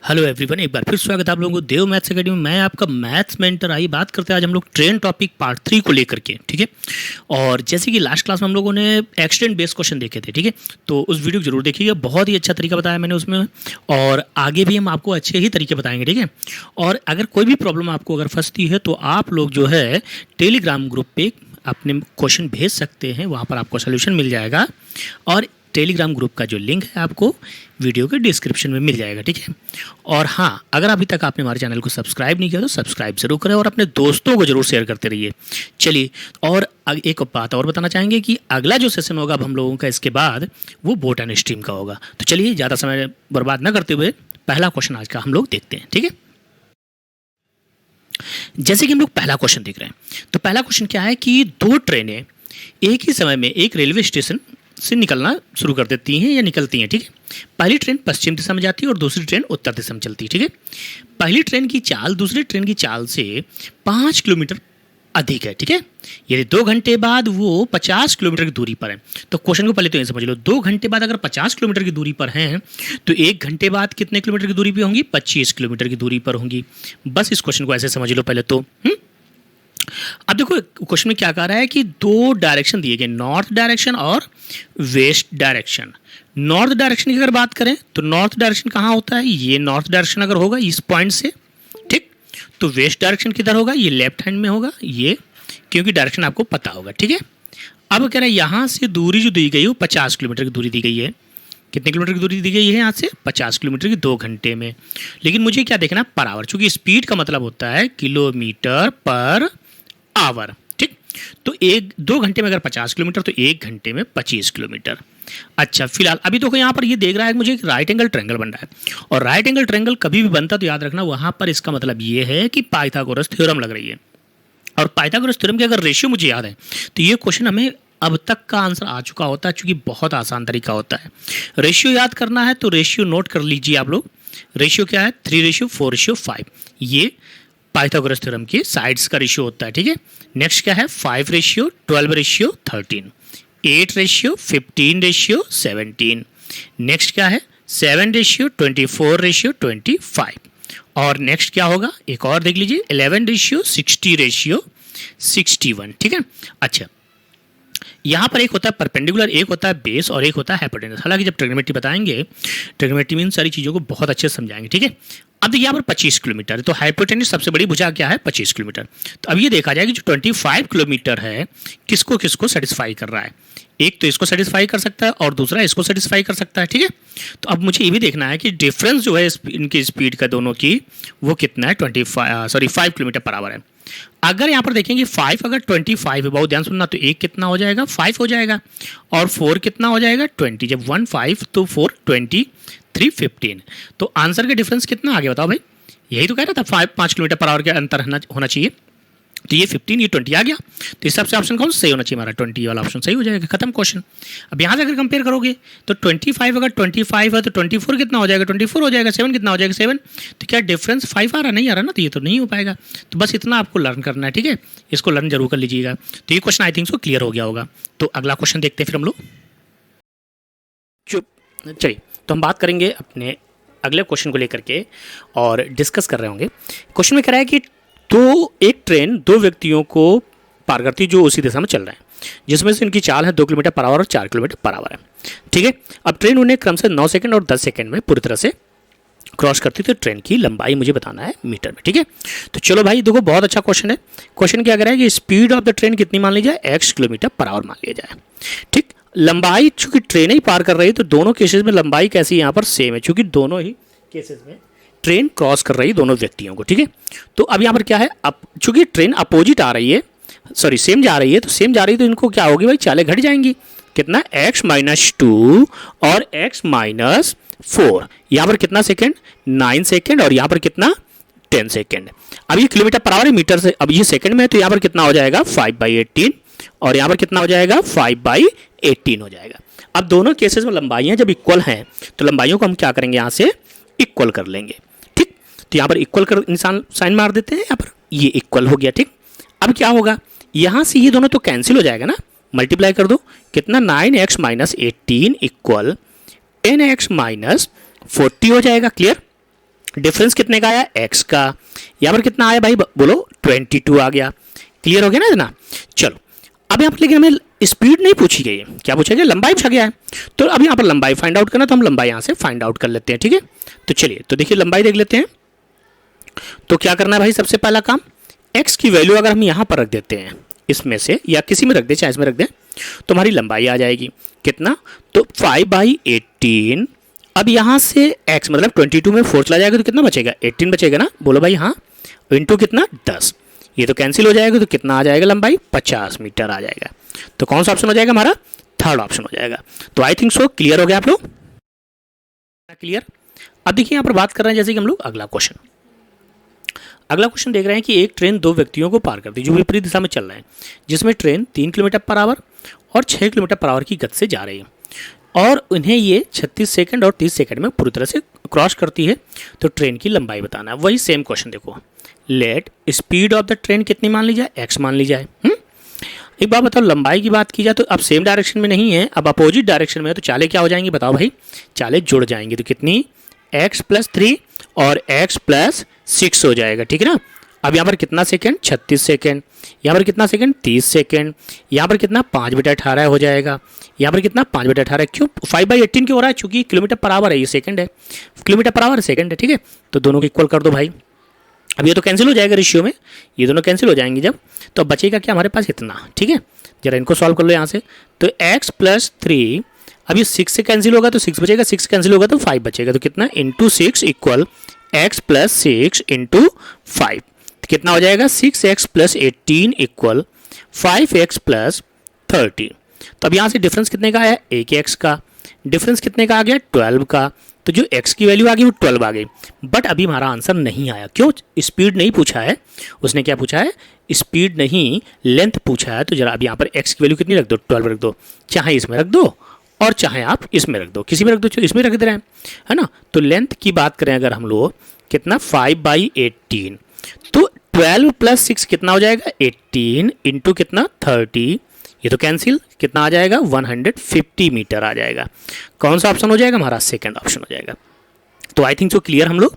Hello everyone, एक बार फिर स्वागत है आप लोगों को देव मैथ्स एकेडमी में। मैं आपका मैथ्स मेंटर। आइए बात करते हैं आज हम लोग ट्रेन टॉपिक पार्ट 3 को लेकर के, ठीक है। और जैसे कि लास्ट क्लास में हम लोगों ने एक्सटेंट बेस्ड क्वेश्चन देखे थे, ठीक है, तो उस वीडियो को जरूर देखिएगा। बहुत ही अच्छा तरीका बताया मैंने उसमें, और आगे भी हम आपको अच्छे ही तरीके बताएंगे, ठीक है। और अगर कोई भी प्रॉब्लम आपको अगर फंसती है तो आप लोग जो है टेलीग्राम ग्रुप पे अपने क्वेश्चन भेज सकते हैं, वहाँ पर आपको सोल्यूशन मिल जाएगा। और टेलीग्राम ग्रुप का जो लिंक है आपको वीडियो के डिस्क्रिप्शन में मिल जाएगा, ठीक है। और हाँ, अगर अभी तक आपने हमारे चैनल को सब्सक्राइब नहीं किया तो सब्सक्राइब जरूर करें और अपने दोस्तों को जरूर शेयर करते रहिए। चलिए, और एक बात और बताना चाहेंगे कि अगला जो सेशन होगा अब हम लोगों का इसके बाद, वो बोट एंड स्ट्रीम का होगा। तो चलिए, ज़्यादा समय बर्बाद न करते हुए पहला क्वेश्चन आज का हम लोग देखते हैं, ठीक है। जैसे कि हम लोग पहला क्वेश्चन देख रहे हैं, तो पहला क्वेश्चन क्या है कि दो ट्रेनें एक ही समय में एक रेलवे स्टेशन से निकलना शुरू कर देती हैं या निकलती हैं, ठीक है। पहली ट्रेन पश्चिम दिशा में जाती है और दूसरी ट्रेन उत्तर दिशा में चलती है, ठीक है। पहली ट्रेन की चाल दूसरी ट्रेन की चाल से 5 किलोमीटर अधिक है, ठीक है। यदि 2 घंटे बाद वो 50 किलोमीटर की दूरी पर है, तो क्वेश्चन को पहले तो ये समझ लो, 2 घंटे बाद अगर 50 किलोमीटर की दूरी पर हैं तो 1 घंटे बाद कितने किलोमीटर की दूरी पर होंगी? 25 किलोमीटर की दूरी पर होंगी। बस इस क्वेश्चन को ऐसे समझ लो पहले तो। अब देखो क्वेश्चन में क्या कह रहा है कि दो डायरेक्शन दिए गए, नॉर्थ डायरेक्शन और वेस्ट डायरेक्शन। नॉर्थ डायरेक्शन की अगर बात करें तो नॉर्थ डायरेक्शन कहाँ होता है? ये नॉर्थ डायरेक्शन अगर होगा इस पॉइंट से, ठीक, तो वेस्ट डायरेक्शन किधर होगा? ये लेफ्ट हैंड में होगा, ये, क्योंकि डायरेक्शन आपको पता होगा, ठीक है। अब कह रहा है यहाँ से दूरी जो दी गई वो 50 किलोमीटर की दूरी दी गई है। कितने किलोमीटर की दूरी दी गई है यहाँ से? 50 किलोमीटर की 2 घंटे में। लेकिन मुझे क्या देखना? पर आवर, चूंकि स्पीड का मतलब होता है किलोमीटर पर आवर, ठीक। तो 2 घंटे में अगर 50 किलोमीटर तो 1 घंटे में 25 किलोमीटर। अच्छा, फिलहाल अभी देखो यहाँ पर ये देख रहा है मुझे एक राइट एंगल ट्रायंगल बन रहा है, और राइट एंगल ट्रायंगल कभी भी बनता तो याद रखना वहाँ पर इसका मतलब ये है कि पाइथागोरस थ्योरम लग रही है। और पाइथागोरस थ्योरम के अगर रेशियो मुझे याद है तो ये क्वेश्चन हमें अब तक का आंसर आ चुका होता है, चूंकि बहुत आसान तरीका होता है। रेशियो याद करना है तो रेशियो नोट कर लीजिए आप लोग। रेशियो क्या है? 3:4:5। ये पाइथागोरस थ्योरम की साइड्स का रेशियो होता है, ठीक है। नेक्स्ट क्या है? 5:12:13, 8:15:17। नेक्स्ट क्या है? 7:24:25। और नेक्स्ट क्या होगा? एक और देख लीजिए, 11:60:61, ठीक है। अच्छा, यहाँ पर एक होता है परपेंडिकुलर, एक होता है बेस और एक होता है हाइपोटेनस। हालांकि जब ट्रिग्नोमेट्री बताएंगे, ट्रिग्नोमेट्री में इन सारी चीज़ों को बहुत अच्छे से समझाएंगे, ठीक है। अब देखिए यहाँ पर 25 किलोमीटर है, तो हाइपोटेनस सबसे बड़ी भुजा क्या है? 25 किलोमीटर। तो अब ये देखा जाए कि जो 25 किलोमीटर है किसको किसको सेटिस्फाई कर रहा है। एक तो इसको सेटिस्फाई कर सकता है और दूसरा इसको सेटिस्फाई कर सकता है, ठीक है। तो अब मुझे ये भी देखना है कि डिफरेंस जो है इनकी स्पीड का दोनों की वो कितना है? 5 किलोमीटर पर आवर है। अगर यहाँ पर देखेंगे 5 अगर 25 है, बहुत ध्यान सुनना, तो एक कितना हो जाएगा? 5 हो जाएगा। और 4 कितना हो जाएगा? 20। जब 1 5 तो 4 20 3 15। तो आंसर का डिफरेंस कितना आ गया बताओ भाई? यही तो कह रहा था 5 किलोमीटर पर आवर के अंतर होना चाहिए। तो ये 15, ये 20 आ गया। तो इस हिसाब से ऑप्शन कौन सही होना चाहिए? हमारा 20 वाला ऑप्शन सही हो जाएगा। खत्म क्वेश्चन। अब यहाँ से अगर कंपेयर करोगे तो 25 अगर 25 है तो 24 कितना हो जाएगा? 24 हो जाएगा। 7 कितना हो जाएगा? 7। तो क्या डिफरेंस 5 आ रहा? नहीं आ रहा ना, तो ये तो नहीं हो पाएगा। तो बस इतना आपको लर्न करना है, ठीक है। इसको लर्न जरूर कर लीजिएगा। तो ये question I think so clear हो गया होगा। तो अगला क्वेश्चन देखते हैं फिर हम लोग। चुप, चलिए, तो हम बात करेंगे अपने अगले क्वेश्चन को लेकर के और डिस्कस कर रहे होंगे। क्वेश्चन में कह रहा है कि एक ट्रेन 2 व्यक्तियों को पार करती है जो उसी दिशा में चल रहे हैं, जिसमें से इनकी चाल है 2 किलोमीटर पर आवर और 4 किलोमीटर पर आवर है, ठीक है। अब ट्रेन उन्हें क्रम से 9 सेकंड और 10 सेकंड में पूरी तरह से क्रॉस करती है। तो ट्रेन की लंबाई मुझे बताना है मीटर में, ठीक है। तो चलो भाई देखो, बहुत अच्छा क्वेश्चन है। क्वेश्चन क्या कह रहा है कि स्पीड ऑफ द ट्रेन कितनी मान ली जाए? x किलोमीटर पर आवर मान लिया जाए, ठीक। लंबाई चूंकि ट्रेन ही पार कर रही है तो दोनों केसेस में लंबाई कैसी यहाँ पर सेम है, चूंकि दोनों ही केसेस में ट्रेन क्रॉस कर रही है दोनों व्यक्तियों को, ठीक है। तो अब यहाँ पर क्या है? अब चूंकि ट्रेन अपोजिट आ रही है, सॉरी सेम जा रही है, तो सेम जा रही है तो इनको क्या होगी भाई? चालें घट जाएंगी। कितना? x-2 और x-4। यहाँ पर कितना सेकेंड? 9 सेकेंड। और यहाँ पर कितना? 10 सेकेंड। अब ये किलोमीटर पर आवर है, मीटर से, अब ये सेकेंड में है तो यहाँ पर कितना हो जाएगा? 5/18। और यहाँ पर कितना हो जाएगा? 5/18 हो जाएगा। अब दोनों केसेस में लंबाइयाँ जब इक्वल हैं तो लंबाइयों को हम क्या करेंगे? यहाँ से इक्वल कर लेंगे, ठीक। तो यहाँ पर इक्वल कर निशान साइन मार देते हैं, यहाँ पर ये इक्वल हो गया, ठीक। अब क्या होगा? यहाँ से ये दोनों तो कैंसिल हो जाएगा ना, मल्टीप्लाई कर दो। कितना? 9x - 18 इक्वल 10x - 40 हो जाएगा। क्लियर? डिफरेंस कितने का आया, x का। यहाँ पर कितना आया भाई, बोलो 22 आ गया। क्लियर हो गया ना इतना। चलो अब यहाँ पर लेकिन हमें स्पीड नहीं पूछी गई है, क्या पूछा गया, लंबाई पूछा गया है। तो अब यहाँ पर लंबाई फाइंड आउट करना, तो हम लंबाई यहाँ से फाइंड आउट कर लेते हैं, ठीक है। तो चलिए, तो देखिए लंबाई देख लेते हैं। तो क्या करना है भाई, सबसे पहला काम, x की वैल्यू अगर हम यहाँ पर रख देते हैं, इसमें से या किसी में रख दें, चाहे इसमें रख दें, तो हमारी लंबाई आ जाएगी कितना, तो 5/18। अब यहाँ से x मतलब 22 में 4 चला जाएगा तो कितना बचेगा, 18 बचेगा ना, बोलो भाई हाँ। इंटू कितना, 10, ये तो कैंसिल हो जाएगा, तो कितना आ जाएगा, लंबाई 50 मीटर आ जाएगा। तो कौन सा ऑप्शन हो जाएगा हमारा, थर्ड ऑप्शन हो जाएगा। तो आई थिंक सो क्लियर हो गया आप लोग, क्लियर। अब देखिए यहाँ पर बात कर रहे हैं जैसे कि हम लोग अगला क्वेश्चन देख रहे हैं कि एक ट्रेन दो व्यक्तियों को पार करती है जो विपरीत दिशा में चल रहे हैं, जिसमें ट्रेन 3 किलोमीटर पर आवर और 6 किलोमीटर पर आवर की गति से जा रही है, और उन्हें ये 36 सेकंड और 30 सेकंड में पूरी तरह से क्रॉस करती है। तो ट्रेन की लंबाई बताना है। वही सेम क्वेश्चन देखो, let speed of the train कितनी मान ली जाए, x मान ली जाए। एक बात बताओ, लंबाई की बात की जाए तो अब सेम डायरेक्शन में नहीं है, अब अपोजिट डायरेक्शन में है, तो चाले क्या हो जाएंगे बताओ भाई, चाले जुड़ जाएंगे। तो कितनी, x + 3 और x + 6 हो जाएगा, ठीक है ना। अब यहाँ पर कितना सेकंड, 36 सेकंड, यहाँ पर कितना सेकंड, 30 सेकंड, यहाँ पर कितना 5/18 हो जाएगा, यहाँ पर कितना 5/18। क्यों 5/18 क्यों हो रहा है, चूंकि किलोमीटर पर आवर है, ये सेकंड है, किलोमीटर पर आवर सेकंड है, ठीक है। तो दोनों को इक्वल कर दो भाई। अब ये तो कैंसिल हो जाएगा रेशियो में, ये दोनों कैंसिल हो जाएंगे जब, तो अब बचेगा क्या हमारे पास इतना, ठीक है। जरा इनको सॉल्व कर लो यहाँ से। तो x + 3, अब ये 6 से कैंसिल होगा तो 6 बचेगा, 6 कैंसिल होगा तो 5 बचेगा, तो कितना इंटू 6 इक्वल x + 6 इंटू 5, कितना हो जाएगा, 6x + 18 इक्वल 5x + 30। तो अब यहाँ से डिफरेंस कितने का आया, एक x का, डिफरेंस कितने का आ गया, 12 का। तो जो x की वैल्यू आ गई वो 12 आ गई, बट अभी हमारा आंसर नहीं आया। क्यों, स्पीड नहीं पूछा है उसने, क्या पूछा है, स्पीड नहीं लेंथ पूछा है। तो जरा अब यहाँ पर x की वैल्यू कितनी रख दो, 12 रख दो, चाहे इसमें रख दो और चाहे आप इसमें रख दो, किसी में रख दो, इसमें रख दे रहे हैं, है ना। तो लेंथ की बात करें अगर हम लोग, कितना 5/18, तो 12 + 6 कितना हो जाएगा, 18 इंटू कितना 30, ये तो कैंसिल, कितना आ जाएगा 150 मीटर आ जाएगा। कौन सा ऑप्शन हो जाएगा हमारा, सेकंड ऑप्शन हो जाएगा। तो आई थिंक सो क्लियर हम लोग।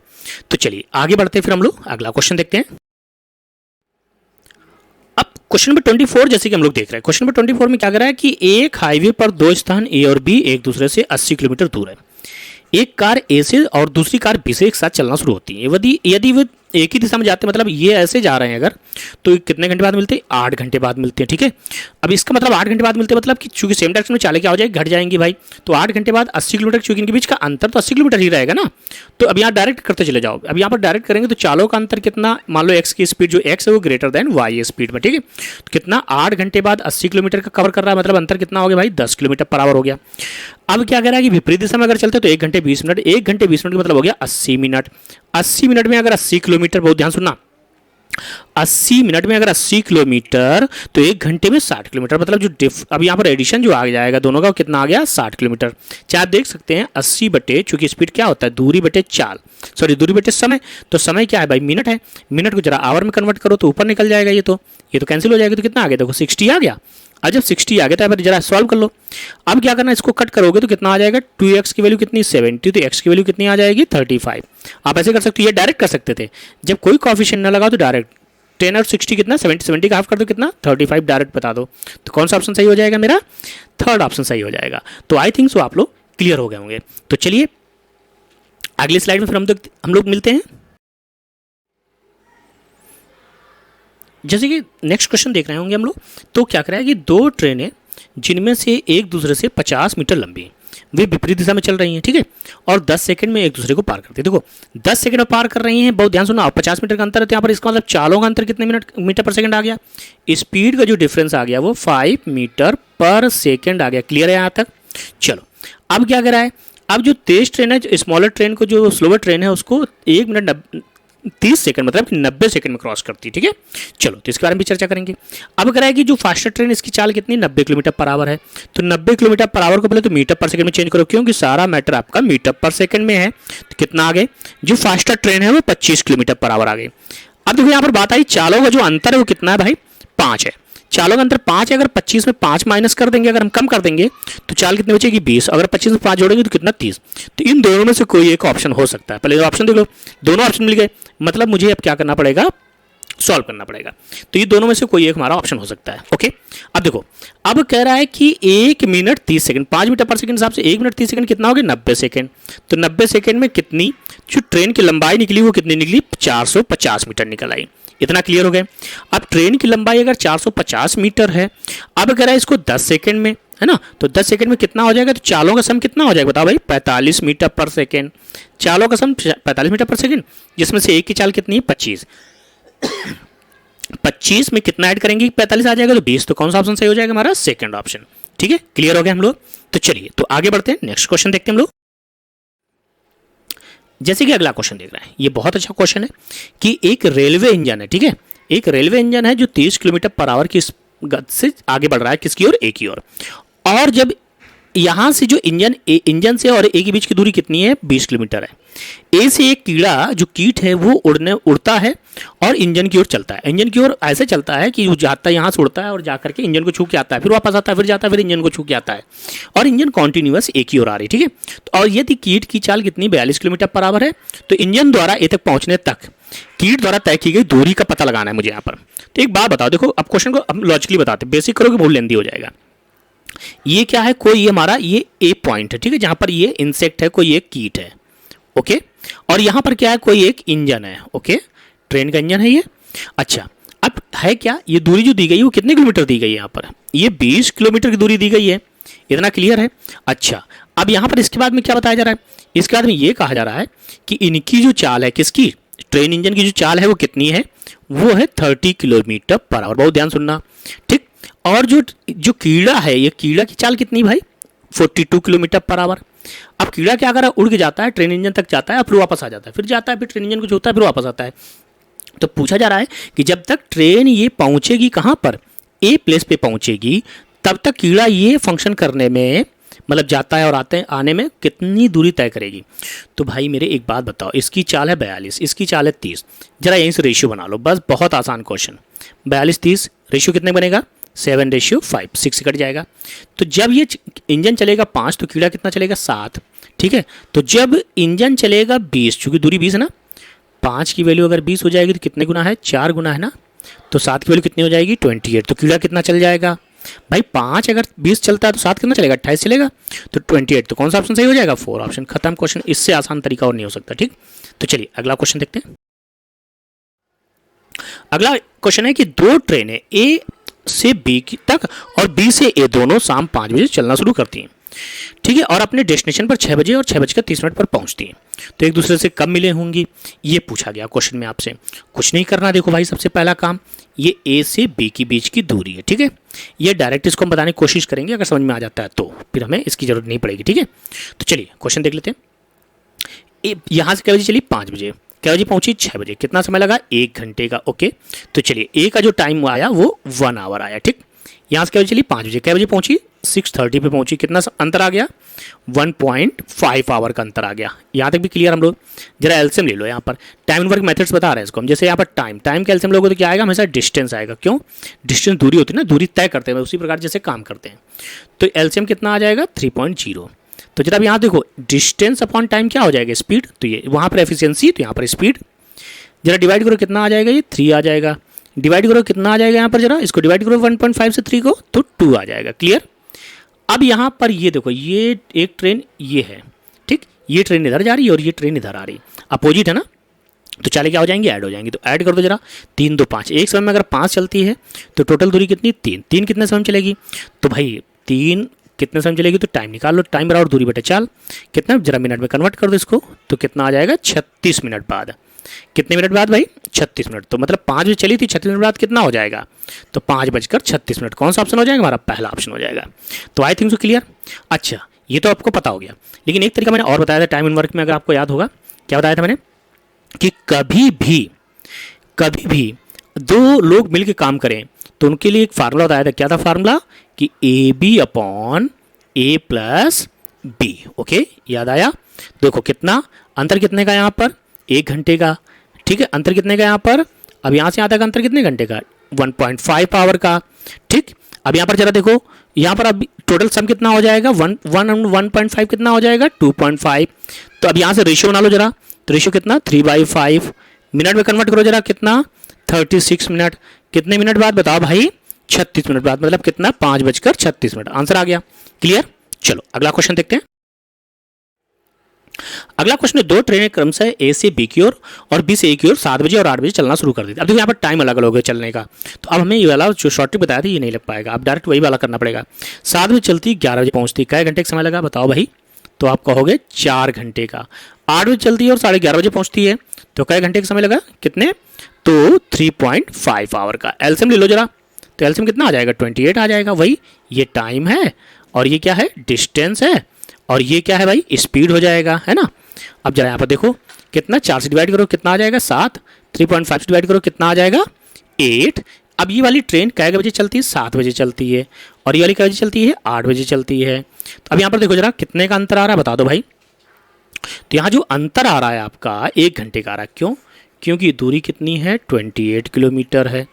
तो चलिए आगे बढ़ते हैं, फिर हम लोग अगला क्वेश्चन देखते हैं। अब क्वेश्चन नंबर 24 जैसे कि हम लोग देख रहे हैं, क्वेश्चन नंबर 24 में क्या कर रहा है कि एक हाईवे पर दो स्थान ए और बी एक दूसरे से 80 किलोमीटर दूर है। एक कार ए से और दूसरी कार बी से एक साथ चलना शुरू होती है। यदि वे एक ही दिशा में जाते हैं, मतलब ये ऐसे जा रहे हैं अगर, तो कितने घंटे बाद मिलते हैं, 8 घंटे बाद मिलते हैं, ठीक है। अब इसका मतलब 8 घंटे बाद मिलते हैं, मतलब कि चूंकि सेम डायरेक्शन में चाले क्या हो जाएगी, घट जाएंगी भाई। तो 8 घंटे बाद 80 किलोमीटर, चूंकि इनके बीच का अंतर तो 80 किलोमीटर ही रहेगा ना। तो अब यहाँ डायरेक्ट करते चले जाओ। अब यहाँ पर डायरेक्ट करेंगे तो चालों का अंतर कितना, मान लो एक्स की स्पीड जो एक्स है वो ग्रेटर देन वाई स्पीड में, ठीक है। तो कितना 8 घंटे बाद 80 किलोमीटर का कवर कर रहा है, मतलब अंतर कितना हो गया भाई, 10 किलोमीटर पर आवर हो गया। अब क्या कह रहा है कि विपरीत दिशा में अगर चलते तो 1 घंटे 20 मिनट, 1 घंटे 20 मिनट का मतलब हो गया 80 मिनट। 80 मिनट में अगर 80 किलोमीटर, बहुत ध्यान सुनना, 80 मिनट में अगर 80 किलोमीटर तो 1 घंटे में 60 किलोमीटर, मतलब जो अब यहाँ पर एडिशन जो आ जाएगा दोनों का, कितना आ गया 60 किलोमीटर। चाहे आप देख सकते हैं 80 बटे, चूंकि स्पीड क्या होता है, दूरी बटे चाल, सॉरी दूरी बटे समय, तो समय क्या है भाई, मिनट है। मिनट को जरा आवर में कन्वर्ट करो तो ऊपर निकल जाएगा, ये तो कैंसिल हो जाएगा। तो कितना आ गया देखो, 60 आ गया। और जब 60 आ गया तो यहाँ पर जरा सॉल्व कर लो। अब क्या करना है, इसको कट करोगे तो कितना आ जाएगा, 2x की वैल्यू कितनी 70, तो x की वैल्यू कितनी आ जाएगी 35। आप ऐसे कर सकते हो, ये डायरेक्ट कर सकते थे, जब कोई कोएफिशिएंट न लगा तो डायरेक्ट 10 और 60 कितना 70 का हाफ कर दो, कितना 35 डायरेक्ट बता दो। तो कौन सा ऑप्शन सही हो जाएगा मेरा, थर्ड ऑप्शन सही हो जाएगा। तो आई थिंक सो आप लोग क्लियर हो गए होंगे। तो चलिए अगली स्लाइड में फिर हम लोग मिलते हैं। जैसे कि नेक्स्ट क्वेश्चन देख रहे होंगे हम लोग, तो क्या कर रहा है कि दो ट्रेनें जिनमें से एक दूसरे से 50 मीटर लंबी, वे विपरीत दिशा में चल रही हैं, ठीक है, और 10 सेकंड में एक दूसरे को पार करती है। देखो 10 सेकंड में पार कर रही हैं, बहुत ध्यान सुनो, 50 मीटर का अंतर है, तो यहाँ पर इसका मतलब चालों का अंतर कितने मीटर पर सेकंड आ गया, स्पीड का जो डिफरेंस आ गया वो 5 मीटर पर सेकंड आ गया। क्लियर है यहाँ तक। चलो अब क्या कर रहा है, अब जो तेज ट्रेन है, जो स्मॉलर ट्रेन को, जो स्लोवर ट्रेन है उसको 1 मिनट 30 सेकंड मतलब 90 सेकंड में क्रॉस करती है, ठीक है। चलो तो इसके बारे में भी चर्चा करेंगे। अब कह रहा है कि जो फास्टर ट्रेन, इसकी चाल कितनी 90 किलोमीटर पर आवर है, तो 90 किलोमीटर पर आवर को पहले तो मीटर पर सेकंड में चेंज करो, क्योंकि सारा मैटर आपका मीटर पर सेकंड में है। तो कितना आ गए, जो फास्टर ट्रेन है वो 25 किलोमीटर पर आवर आ गई। अब देखो यहाँ पर बात आई चालों का जो अंतर है वो कितना है भाई, 5 है। चालों का अंतर 5 है, अगर 25 में 5 माइनस कर देंगे, अगर हम कम कर देंगे तो चाल कितनी बचेगी 20, अगर 25 में 5 जोड़ेंगे तो कितना 30। तो इन दोनों में से कोई एक ऑप्शन हो सकता है। पहले ऑप्शन देख लो, दोनों ऑप्शन मिल गए, मतलब मुझे अब क्या करना पड़ेगा, सॉल्व करना पड़ेगा। तो ये दोनों में से कोई एक हमारा ऑप्शन हो सकता है। ओके, अब देखो, अब कह रहा है कि 1 मिनट 30 सेकंड, 5 मीटर पर सेकंड हिसाब से 1 मिनट 30 सेकंड कितना हो गया 90 सेकंड। तो 90 सेकंड में कितनी जो ट्रेन की लंबाई निकली वो कितनी निकली 450 मीटर निकल आई। इतना क्लियर हो गया। अब ट्रेन की लंबाई अगर 450 मीटर है, अब कह रहा है इसको 10 सेकंड में, है ना, तो 10 सेकंड में कितना हो जाएगा, तो चालों का सम कितना हो जाएगा बताओ भाई 45 मीटर पर सेकंड। चालों का सम 45 मीटर पर सेकंड, जिसमें से एक की चाल कितनी है 25। 25 में कितना ऐड करेंगे 45 आ जाएगा, तो 20। तो कौन सा ऑप्शन सही हो जाएगा हमारा, सेकंड ऑप्शन। ठीक है, क्लियर हो गया हम लोग। तो चलिए तो आगे बढ़ते हैं, नेक्स्ट क्वेश्चन देखते हैं हम लोग। जैसे कि अगला क्वेश्चन देख रहे हैं, ये बहुत अच्छा क्वेश्चन है कि एक रेलवे इंजन है, ठीक है, एक रेलवे इंजन है जो 30 किलोमीटर पर आवर की गति से आगे बढ़ रहा है, किसकी ओर, ए की ओर। और जब यहां से जो इंजन से और ए के बीच की दूरी कितनी है 20 किलोमीटर है। ए से एक कीड़ा जो कीट है वो उड़ता है और इंजन की ओर चलता है। इंजन की ओर ऐसे चलता है कि वो जाता है, यहाँ से उड़ता है और जाकर के इंजन को छू के आता है, फिर वापस आता है, फिर जाता है, फिर इंजन को छू के आता है, और इंजन कॉन्टिन्यूअस ए की ओर आ रही है। ठीक है, तो और यदि कीट की चाल कितनी 42 किलोमीटर पर आवर है, तो इंजन द्वारा ए तक पहुंचने तक कीट द्वारा तय की गई दूरी का पता लगाना है मुझे यहाँ पर। तो एक बात बताओ, देखो अब क्वेश्चन को हम लॉजिकली बताते हैं, बेसिक करोगे बहुत लेंदी हो जाएगा। ये क्या है, कोई ये हमारा ये ए पॉइंट है, ठीक है, जहां पर ये इंसेक्ट है, कोई एक कीट है, ओके, और यहां पर क्या है, कोई एक इंजन है, ओके, ट्रेन का इंजन है ये। अच्छा, अब है क्या, ये दूरी जो दी गई है वो कितने किलोमीटर दी गई है, यहां पर ये 20 किलोमीटर की दूरी दी गई है। इतना क्लियर है। अच्छा, अब यहां पर इसके बाद में क्या बताया जा रहा है, इसके बाद में ये कहा जा रहा है कि इनकी जो चाल है, किसकी, ट्रेन इंजन की जो चाल है वो कितनी है, वो है 30 किलोमीटर पर आवर। बहुत ध्यान सुनना, ठीक। और जो कीड़ा है, ये कीड़ा की चाल कितनी भाई 42 किलोमीटर पर आवर। अब कीड़ा क्या कर रहा है, उड़ के जाता है, ट्रेन इंजन तक जाता है, फिर वापस आ जाता है, फिर जाता है, फिर ट्रेन इंजन को छूता है, फिर वापस आता है। तो पूछा जा रहा है कि जब तक ट्रेन ये पहुंचेगी कहां पर, ए प्लेस पे पहुंचेगी, तब तक कीड़ा ये फंक्शन करने में, मतलब जाता है और आने में कितनी दूरी तय करेगी। तो भाई मेरे एक बात बताओ, इसकी चाल है 42, इसकी चाल है 30, जरा यहीं से रेशियो बना लो, बस बहुत आसान क्वेश्चन। 42 30 रेशियो कितने बनेगा 7:5, 6 कट जाएगा। तो जब ये इंजन चलेगा 5, तो कीड़ा कितना चलेगा 7, ठीक है। तो जब इंजन चलेगा 20, चूंकि दूरी 20 है ना, 5 की वैल्यू अगर 20 हो जाएगी तो कितने गुना है, 4 गुना है ना, तो 7 की वैल्यू कितनी हो जाएगी 28। तो कीड़ा कितना चल जाएगा भाई, 5 अगर 20 चलता है तो 7 कितना चलेगा 28 चलेगा, तो 28। तो कौन सा ऑप्शन सही हो जाएगा, 4 ऑप्शन, खत्म क्वेश्चन। इससे आसान तरीका और नहीं हो सकता, ठीक। तो चलिए अगला क्वेश्चन देखते हैं। अगला क्वेश्चन है कि दो ट्रेनें ए से बी तक और बी से ए दोनों शाम 5 बजे चलना शुरू करती हैं, ठीक है, और अपने डेस्टिनेशन पर 6 बजे और 6:30 पर पहुंचती हैं। तो एक दूसरे से कब मिले होंगी, ये पूछा गया क्वेश्चन में आपसे। कुछ नहीं करना, देखो भाई सबसे पहला काम, ये ए से बी के बीच की दूरी है, ठीक है, ये डायरेक्ट इसको हम बताने की कोशिश करेंगे, अगर समझ में आ जाता है तो फिर हमें इसकी जरूरत नहीं पड़ेगी, ठीक है। तो चलिए क्वेश्चन देख लेते हैं। यहाँ से कै बजे चली 5 बजे, कै बजे पहुंची 6 बजे, कितना समय लगा 1 घंटे का, ओके। तो चलिए ए का जो टाइम आया वो 1 आवर आया, ठीक। यहाँ से कै बजे चली 5 बजे, कै बजे पहुंची 6:30 पे पहुंची, कितना अंतर आ गया 1.5 आवर का अंतर आ गया। यहाँ तक भी क्लियर हम लोग। जरा एलसीएम ले लो, यहाँ पर टाइम एंड वर्क मेथड्स बता रहे हैं इसको हम। जैसे यहाँ पर टाइम का एलसीएम लोगों तो क्या आएगा, हमेशा डिस्टेंस आएगा, क्यों, डिस्टेंस दूरी होती है ना, दूरी तय करते हैं उसी प्रकार जैसे काम करते हैं। तो एलसीएम कितना आ जाएगा 3.0। तो जरा यहाँ देखो, डिस्टेंस अपॉन टाइम क्या हो जाएगा, स्पीड, तो ये वहाँ पर एफिशिएंसी, तो यहाँ पर स्पीड। जरा डिवाइड करो कितना आ जाएगा, ये 3 आ जाएगा। डिवाइड करो कितना आ जाएगा यहाँ पर, जरा इसको डिवाइड करो 1.5 से 3 को, तो 2 आ जाएगा, क्लियर। अब यहाँ पर ये देखो, ये एक ट्रेन ये है, ठीक, ये ट्रेन इधर जा रही है और ये ट्रेन इधर आ रही है, अपोजिट है ना, तो चाले क्या हो जाएंगे, ऐड हो जाएंगे। तो ऐड कर दो जरा, 3 2 5, एक समय में अगर 5 चलती है तो टोटल दूरी कितनी 3 कितने समय चलेगी, तो भाई 3 कितने समय चलेगी, तो टाइम निकाल लो, टाइम बराबर दूरी बटे चाल, कितना जरा मिनट में कन्वर्ट कर दो इसको, तो कितना आ जाएगा 36 मिनट बाद। कितने मिनट बाद भाई 36 मिनट, तो मतलब 5 बजे चली थी, 36 मिनट बाद कितना हो जाएगा, तो 5:36। कौन सा ऑप्शन हो जाएगा हमारा, पहला ऑप्शन हो जाएगा। तो आई थिंक सो क्लियर। अच्छा, ये तो आपको पता हो गया, लेकिन एक तरीका मैंने और बताया था टाइम एंड वर्क में, अगर आपको याद होगा, क्या बताया था मैंने, कि कभी भी 2 लोग मिलकर काम करें तो उनके लिए एक फार्मूला बताया था। क्या था फार्मूला, कि AB/A+B, ओके, याद आया। देखो कितना अंतर, कितने का यहाँ पर 1 घंटे का, ठीक है, अंतर कितने का यहाँ पर, अब यहाँ से यहाँ तक अंतर कितने घंटे का 1.5 आवर का। ठीक, अब यहाँ पर जरा देखो, यहाँ पर अब टोटल सम कितना हो जाएगा, 1.5 कितना हो जाएगा, 2.5। तो अब यहाँ से रेशियो बना लो जरा, तो रेशियो कितना 3/5, मिनट में कन्वर्ट करो जरा, कितना 36 मिनट। कितने मिनट बाद बताओ भाई, 36 मिनट बाद, मतलब कितना 5:36 आंसर आ गया। क्लियर। चलो अगला क्वेश्चन देखते हैं। अगला क्वेश्चन है, दो ट्रेनें क्रमशः ए से बी की ओर और बी से ए की ओर 7 बजे और 8 बजे चलना शुरू कर दी थी। अब देखो यहाँ पर टाइम अलग अलग है चलने का, तो अब हमें ये वाला जो शॉर्ट ट्रिक बताया था ये नहीं लग पाएगा, अब डायरेक्ट वही वाला करना पड़ेगा। 7 बजे चलती, 11 बजे पहुंचती, कै घंटे का समय लगा बताओ भाई, तो आप कहोगे 4 घंटे का। 8 बजे चलती है और 11:30 बजे पहुंचती है, तो कै घंटे का समय लगा, कितने, तो 3.5 आवर का। एलसीएम ले लो जरा, तो एलसीएम कितना आ जाएगा, 28 आ जाएगा। वही ये टाइम है और ये क्या है, डिस्टेंस है, और ये क्या है भाई, स्पीड हो जाएगा, है ना। अब जरा यहाँ पर देखो, कितना 4 से डिवाइड करो कितना आ जाएगा 7, 3.5 से डिवाइड करो कितना आ जाएगा 8। अब ये वाली ट्रेन कै बजे चलती है, 7 बजे चलती है, और ये वाली कै बजे चलती है, 8 बजे चलती है। तो अब यहाँ पर देखो जरा कितने का अंतर आ रहा है बता दो भाई, तो यहाँ जो अंतर आ रहा है आपका 1 घंटे का आ रहा है। क्यों, क्योंकि दूरी कितनी है, 28 किलोमीटर है।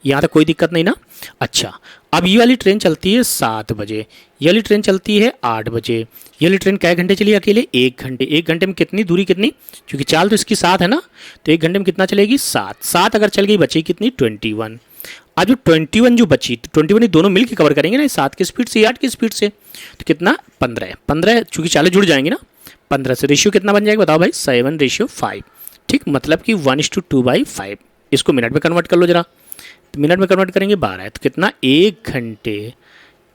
यहाँ तक कोई दिक्कत नहीं ना। अच्छा, अब ये वाली ट्रेन चलती है 7 बजे, ये वाली ट्रेन चलती है 8 बजे, ये वाली ट्रेन कै घंटे चली अकेले, 1 घंटे। 1 घंटे में कितनी दूरी, कितनी, क्योंकि चाल तो इसकी 7 है ना, तो 1 घंटे में कितना चलेगी, 7 अगर चल गई बची कितनी, 21। अब जो 21 जो बची, तो 21 दोनों मिलकर कवर करेंगे ना, 7 की स्पीड से 8 की स्पीड से, तो कितना 15 चूँकि चालें जुड़ जाएंगी ना, 15 से रेशियो कितना बन जाएगा बताओ भाई, 7:5। ठीक, मतलब कि 1:2/5। इसको मिनट में कन्वर्ट कर लो जरा, तो मिनट में कन्वर्ट करेंगे 12 है, तो कितना 1 घंटे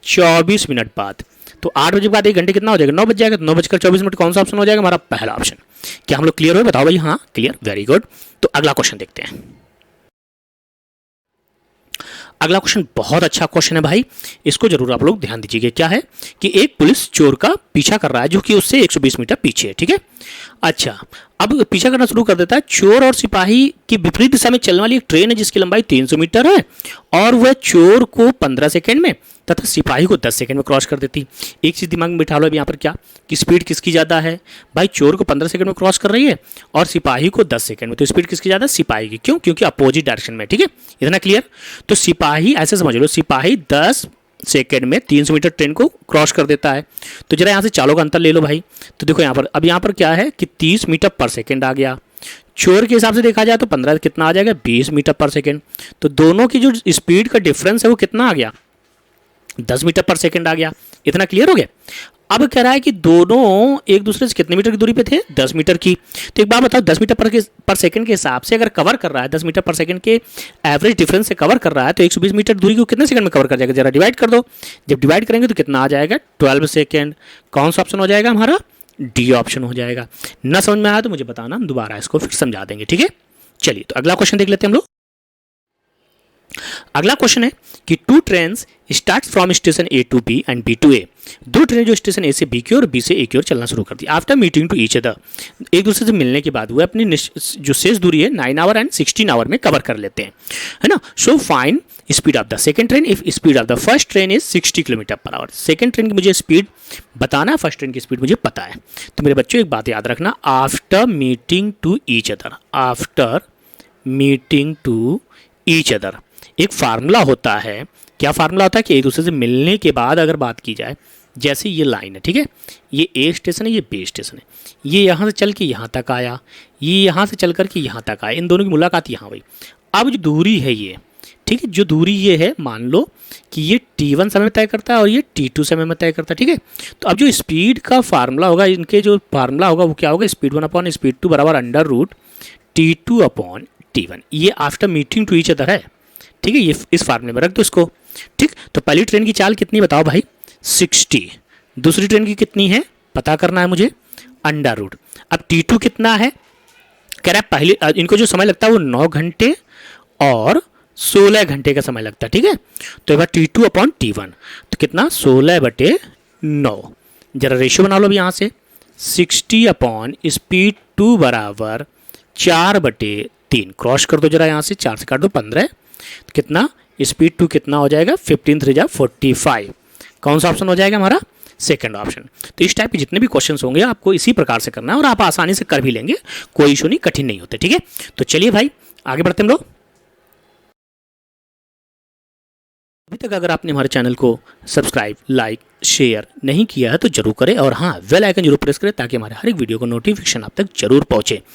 24 मिनट बाद। तो 8 बजे बाद 1 घंटे कितना हो जाएगा, 9 बज जाएगा। तो 9:24 कौन सा ऑप्शन हो जाएगा हमारा, पहला ऑप्शन। क्या हम लोग क्लियर हुए बताओ भाई, हाँ क्लियर, वेरी गुड। तो अगला क्वेश्चन देखते हैं। अगला क्वेश्चन बहुत अच्छा क्वेश्चन है भाई, इसको जरूर आप लोग ध्यान दीजिएगा। क्या है कि एक पुलिस चोर का पीछा कर रहा है जो कि उससे 120 मीटर पीछे है। ठीक है, अच्छा, अब पीछा करना शुरू कर देता है। चोर और सिपाही की विपरीत दिशा में चलने वाली एक ट्रेन है जिसकी लंबाई 300 मीटर है, और वह चोर को 15 सेकेंड में तथा सिपाही को 10 सेकंड में क्रॉस कर देती। एक चीज़ दिमाग में बिठा लो अब यहाँ पर, क्या कि स्पीड किसकी ज़्यादा है भाई, चोर को 15 सेकंड में क्रॉस कर रही है और सिपाही को 10 सेकंड में, तो स्पीड किसकी ज़्यादा, सिपाही की। क्यों, क्योंकि अपोजिट डायरेक्शन में। ठीक है, इतना क्लियर। तो सिपाही, ऐसे समझ लो, सिपाही 10 सेकेंड में 300 मीटर ट्रेन को क्रॉस कर देता है। तो जरा यहाँ से चालों का अंतर ले लो भाई, तो देखो यहाँ पर, अब यहाँ पर क्या है कि 30 मीटर पर सेकेंड आ गया। चोर के हिसाब से देखा जाए तो 15 कितना आ जाएगा, 20 मीटर पर सेकेंड। तो दोनों की जो स्पीड का डिफरेंस है वो कितना आ गया, 10 मीटर पर सेकेंड आ गया। इतना क्लियर हो गया। अब कह रहा है कि दोनों एक दूसरे से कितने मीटर की दूरी पे थे, 10 मीटर की। तो एक बात बताओ, 10 मीटर पर सेकंड के हिसाब से अगर कवर कर रहा है, 10 मीटर पर सेकंड के एवरेज डिफरेंस से कवर कर रहा है, तो 120 मीटर दूरी को कितने सेकंड में कवर कर जाएगा, जरा डिवाइड कर दो। जब डिवाइड करेंगे तो कितना आ जाएगा, 12 सेकेंड। कौन सा ऑप्शन हो जाएगा हमारा, डी ऑप्शन हो जाएगा। ना समझ में आया तो मुझे बताना, हम दोबारा इसको फिर समझा देंगे। ठीक है, चलिए तो अगला क्वेश्चन देख लेते हैं हम लोग। अगला क्वेश्चन है कि two trains start from station A to B and B to A. दो ट्रेनें जो स्टेशन ए से बी की ओर, बी से ए की ओर चलना शुरू करती है। After meeting to each other, एक दूसरे से मिलने के बाद वो अपनी जो शेष दूरी है 9 आवर एंड 16 आवर में कवर कर लेते हैं, है ना। So fine speed of the second train if speed of the first train is 60 kilometre per hour. Second train की मुझे स्पीड बताना है, फर्स्ट ट्रेन की स्पीड मुझे पता है। तो मेरे बच्चों एक बात याद रखना, after meeting to each other, after meeting to each other एक फार्मूला होता है। क्या फार्मूला होता है कि एक दूसरे से मिलने के बाद अगर बात की जाए, जैसे ये लाइन है, ठीक है, ये ए स्टेशन है, ये बी स्टेशन है, ये यहाँ से चल के यहाँ तक आया, ये यहाँ से चल कर के यहाँ तक आया, इन दोनों की मुलाकात यहाँ हुई। अब जो दूरी है ये, ठीक है, जो दूरी ये है, मान लो कि ये T1 समय में तय करता है और ये T2 समय में तय करता है, ठीक है। तो अब जो स्पीड का फार्मूला होगा, इनके जो फार्मूला होगा वो क्या होगा, स्पीड 1 अपॉन स्पीड 2 बराबर √T2 अपॉन T1। ये after meeting to each other है, ठीक है, ये इस फार्मूले में रख दो इसको। ठीक, तो पहली ट्रेन की चाल कितनी बताओ भाई, 60। दूसरी ट्रेन की कितनी है पता करना है मुझे, √। अब T2 कितना है, कह रहा है पहले इनको जो समय लगता है वो 9 घंटे और 16 घंटे का समय लगता है, ठीक है। तो एक बार T2 अपॉन T1, तो कितना 16/9। जरा रेशियो बना लो अभी यहाँ से, 60 अपॉन स्पीड 2 बराबर 4/3। क्रॉस कर दो जरा, यहाँ से 4 से काट दो 15, कितना स्पीड 2 कितना हो जाएगा, 15 3 जा 45। कौन सा ऑप्शन हो जाएगा हमारा, सेकंड ऑप्शन। तो इस टाइप के जितने भी क्वेश्चंस होंगे आपको इसी प्रकार से करना है और आप आसानी से कर भी लेंगे, कोई इशू नहीं, कठिन नहीं होते, ठीक है। तो चलिए भाई आगे बढ़ते हम लोग। अभी तक अगर आपने हमारे चैनल को सब्सक्राइब, लाइक, शेयर नहीं किया है तो जरूर करें और हाँ बेल आइकन जरूर प्रेस करें ताकि हमारे हर एक वीडियो को नोटिफिकेशन आप तक जरूर पहुंचे।